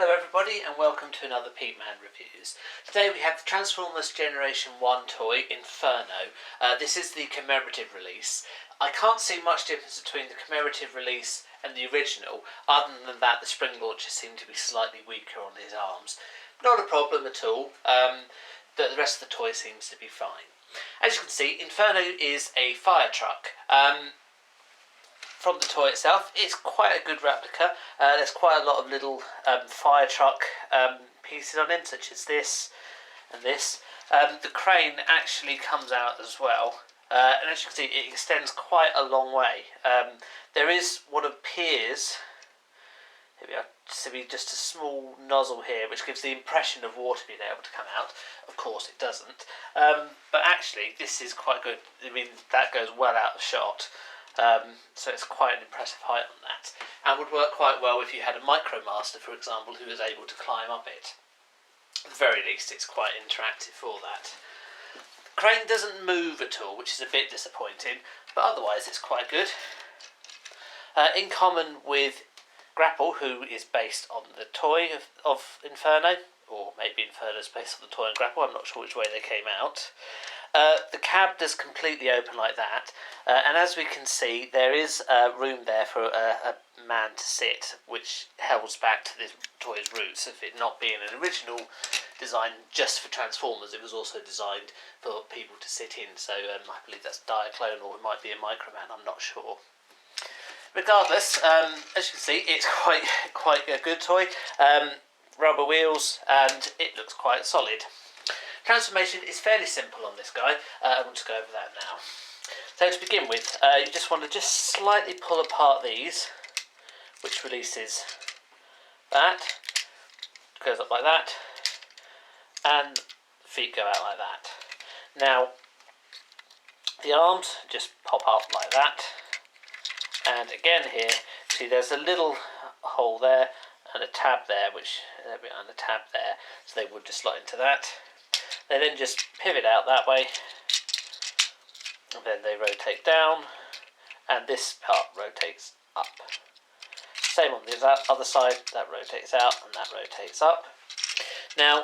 Hello everybody and welcome to another Peteman Reviews. Today we have the Transformers Generation 1 toy, Inferno. This is the commemorative release. I can't see much difference between the commemorative release and the original, other than that the spring launchers seem to be slightly weaker on his arms. Not a problem at all, the rest of the toy seems to be fine. As you can see, Inferno is a fire truck. From the toy itself, it's quite a good replica. There's quite a lot of little fire truck pieces on him, such as this and this. The crane actually comes out as well, and as you can see, it extends quite a long way. There is what appears to be just a small nozzle here, which gives the impression of water being able to come out. Of course, it doesn't. But actually, this is quite good. I mean, that goes well out of shot. So it's quite an impressive height on that, and would work quite well if you had a Micromaster, for example, who was able to climb up it. At the very least, it's quite interactive for that. The crane doesn't move at all, which is a bit disappointing, but otherwise it's quite good. In common with Grapple, who is based on the toy of Inferno, or maybe Inferno's based on the toy and Grapple, I'm not sure which way they came out. The cab does completely open like that, and as we can see, there is room there for a man to sit, which holds back to this toy's roots of it not being an original design just for Transformers. It was also designed for people to sit in, so I believe that's Diaclone, or it might be a Microman, I'm not sure. Regardless, as you can see, it's quite a good toy. Rubber wheels, and it looks quite solid. Transformation is fairly simple on this guy. I want to go over that now. So to begin with, you just want to slightly pull apart these, which releases that, goes up like that, and the feet go out like that. Now, the arms just pop up like that, and again here, see there's a little hole there and a tab there, which and a tab there, so they would just slot into that. They then just pivot out that way, and then they rotate down, and this part rotates up. Same on the other side, that rotates out and that rotates up. Now,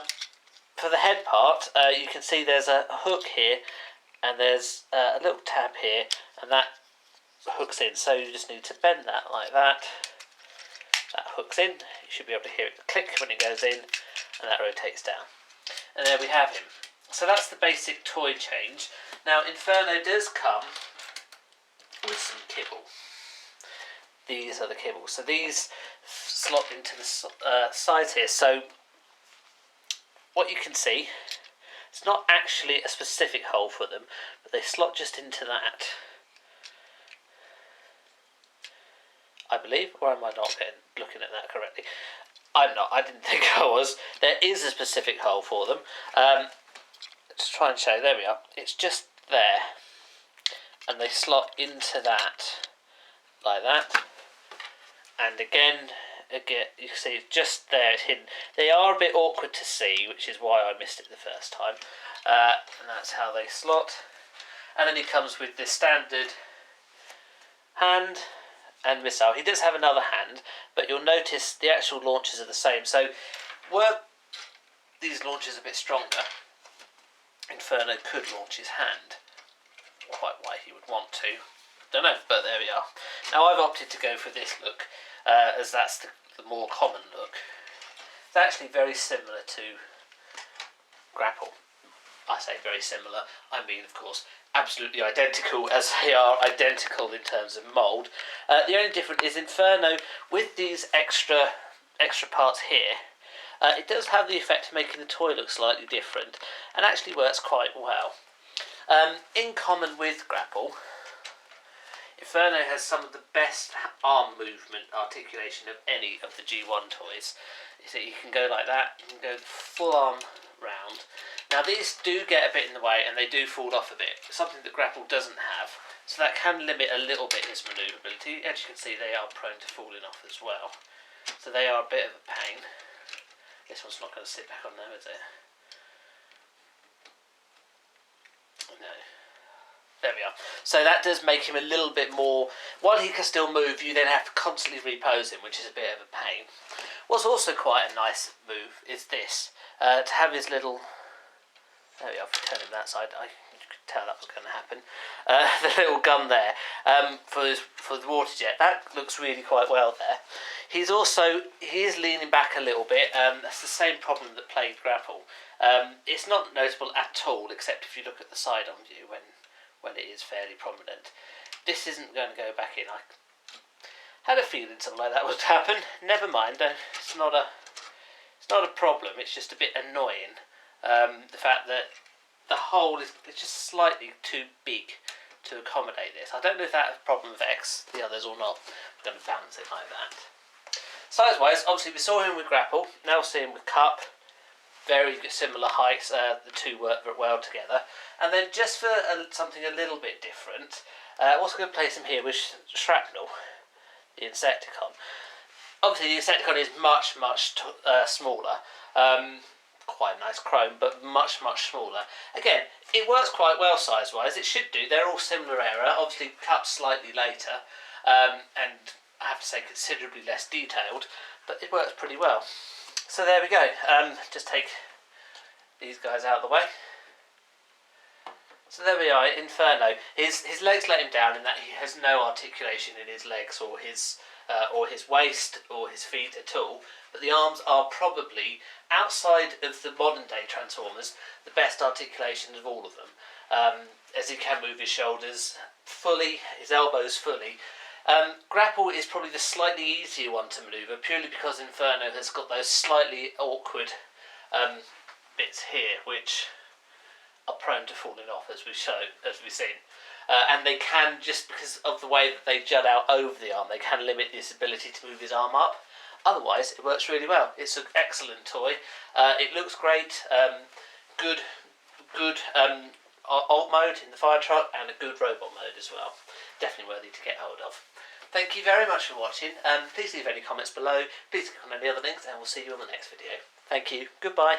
for the head part, you can see there's a hook here, and there's a little tab here, and that hooks in, so you just need to bend that like that. That hooks in, you should be able to hear it click when it goes in, and that rotates down. And there we have him. So that's the basic toy change. Now Inferno does come with some kibble. These are the kibbles. So these slot into the sides here. So what you can see, it's not actually a specific hole for them, but they slot just into that, I believe, or am I not looking at that correctly? I'm not, I didn't think I was. There is a specific hole for them. Let's try and show, there we are. It's just there. And they slot into that, like that. And again, you can see it's just there, it's hidden. They are a bit awkward to see, which is why I missed it the first time. And that's how they slot. And then he comes with the standard hand and missile. He does have another hand, but you'll notice the actual launchers are the same. So were these launchers a bit stronger, Inferno could launch his hand. Quite why he would want to, don't know, but there we are. Now I've opted to go for this look, as that's the more common look. It's actually very similar to Grapple. I say very similar, I mean of course absolutely identical, as they are identical in terms of mould. The only difference is Inferno, with these extra parts here, it does have the effect of making the toy look slightly different, and actually works quite well. In common with Grapple, Inferno has some of the best arm movement articulation of any of the G1 toys. So you can go like that, you can go full arm round. Now these do get a bit in the way, and they do fall off a bit, something that Grapple doesn't have, so that can limit a little bit his manoeuvrability. As you can see, they are prone to falling off as well, so they are a bit of a pain. This one's not going to sit back on there, is it? No. There we are. So that does make him a little bit more... While he can still move, you then have to constantly repose him, which is a bit of a pain. What's also quite a nice move is this. To have his little... There we are, if we turn him that side, I could tell that was going to happen. The little gun there for the water jet, that looks really quite well there. He is leaning back a little bit. That's the same problem that plagued Grapple. It's not noticeable at all, except if you look at the side-on view when it is fairly prominent. This isn't going to go back in. I had a feeling something like that would happen. Never mind. It's not a problem. It's just a bit annoying. The fact that the hole is just slightly too big to accommodate this. I don't know if that's a problem with X, the others, or not. I'm going to balance it like that. Size-wise, obviously we saw him with Grapple, now see him with Cup. Very similar heights, the two work very well together. And then just for something a little bit different, I'm also going to place him here with Shrapnel, the Insecticon. Obviously the Insecticon is much smaller. Quite a nice chrome, but much smaller. Again, it works quite well size-wise. It should do. They're all similar era. Obviously, Cup's slightly later, and I have to say considerably less detailed, but it works pretty well. So there we go. Just take these guys out of the way. So there we are, Inferno. His legs let him down in that he has no articulation in his legs or his waist or his feet at all. But the arms are probably, outside of the modern day Transformers, the best articulation of all of them. As he can move his shoulders fully, his elbows fully. Grapple is probably the slightly easier one to manoeuvre, purely because Inferno has got those slightly awkward bits here, which are prone to falling off, as we've seen. And they can, just because of the way that they jut out over the arm, they can limit his ability to move his arm up. Otherwise, it works really well. It's an excellent toy. It looks great. Good alt mode in the fire truck, and a good robot mode as well. Definitely worthy to get hold of. Thank you very much for watching. Please leave any comments below. Please click on any other links, and we'll see you on the next video. Thank you. Goodbye.